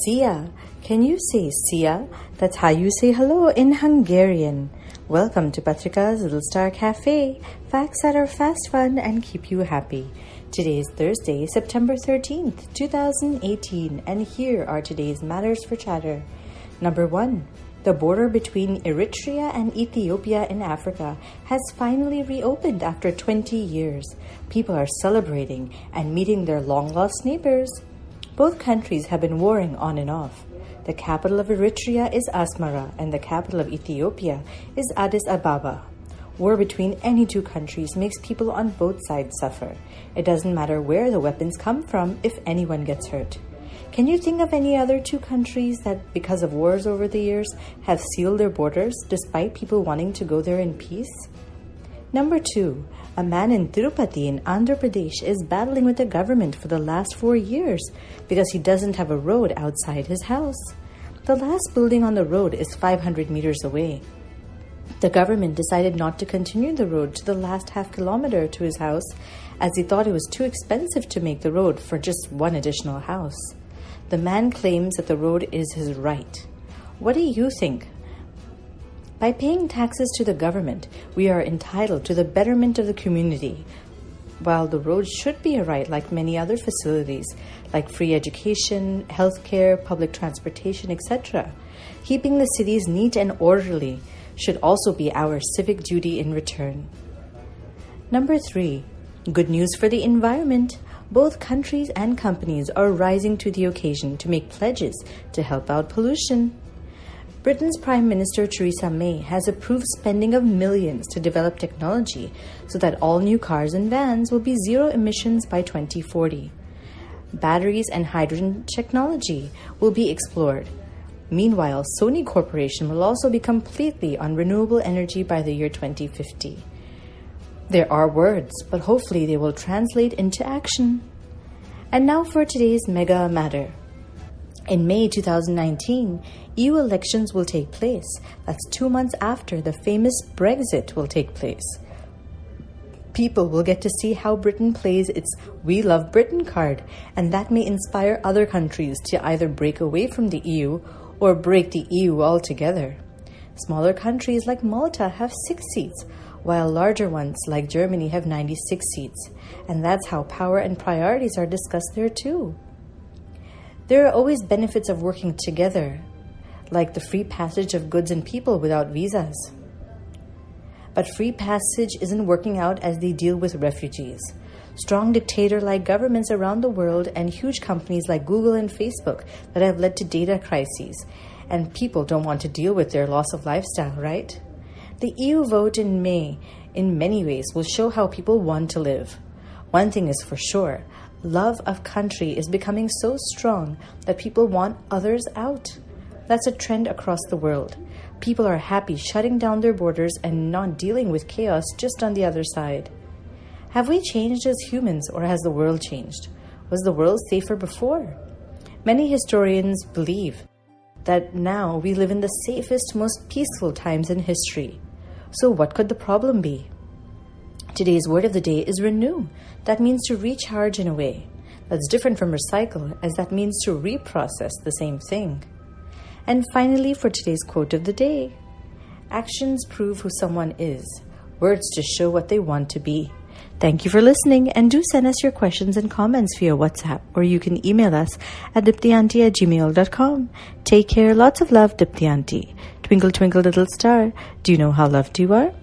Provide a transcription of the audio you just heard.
Sia. Can you say Sia? That's how you say hello in Hungarian. Welcome to Patrika's Little Star Cafe. Facts that are fast, fun, and keep you happy. Today is Thursday, September 13th, 2018, and here are today's matters for chatter. Number 1. The border between Eritrea and Ethiopia in Africa has finally reopened after 20 years. People are celebrating and meeting their long-lost neighbors. Both countries have been warring on and off. The capital of Eritrea is Asmara and the capital of Ethiopia is Addis Ababa. War between any two countries makes people on both sides suffer. It doesn't matter where the weapons come from if anyone gets hurt. Can you think of any other two countries that, because of wars over the years, have sealed their borders despite people wanting to go there in peace? Number 2. A man in Tirupati in Andhra Pradesh is battling with the government for the last 4 years because he doesn't have a road outside his house. The last building on the road is 500 meters away. The government decided not to continue the road to the last half kilometer to his house as he thought it was too expensive to make the road for just one additional house. The man claims that the road is his right. What do you think? By paying taxes to the government, we are entitled to the betterment of the community, while the road should be a right like many other facilities, like free education, healthcare, public transportation, etc. Keeping the cities neat and orderly should also be our civic duty in return. Number 3. Good news for the environment. Both countries and companies are rising to the occasion to make pledges to help out pollution. Britain's Prime Minister Theresa May has approved spending of millions to develop technology so that all new cars and vans will be zero emissions by 2040. Batteries and hydrogen technology will be explored. Meanwhile, Sony Corporation will also be completely on renewable energy by the year 2050. There are words, but hopefully they will translate into action. And now for today's mega matter. In May 2019, EU elections will take place. That's 2 months after the famous Brexit will take place. People will get to see how Britain plays its We Love Britain card, and that may inspire other countries to either break away from the EU or break the EU altogether. Smaller countries like Malta have 6 seats, while larger ones like Germany have 96 seats, and that's how power and priorities are discussed there too. There are always benefits of working together, like the free passage of goods and people without visas. But free passage isn't working out as they deal with refugees. Strong dictator-like governments around the world and huge companies like Google and Facebook that have led to data crises, and people don't want to deal with their loss of lifestyle, right? The EU vote in May, in many ways, will show how people want to live. One thing is for sure, love of country is becoming so strong that people want others out. That's a trend across the world. People are happy shutting down their borders and not dealing with chaos just on the other side. Have we changed as humans, or has the world changed? Was the world safer before? Many historians believe that now we live in the safest, most peaceful times in history. So what could the problem be? Today's word of the day is renew. That means to recharge in a way. That's different from recycle, as that means to reprocess the same thing. And finally, for today's quote of the day, actions prove who someone is. Words just show what they want to be. Thank you for listening, and do send us your questions and comments via WhatsApp, or you can email us at diptyanti@gmail.com. Take care. Lots of love, Dipti Auntie. Twinkle, twinkle, little star. Do you know how loved you are?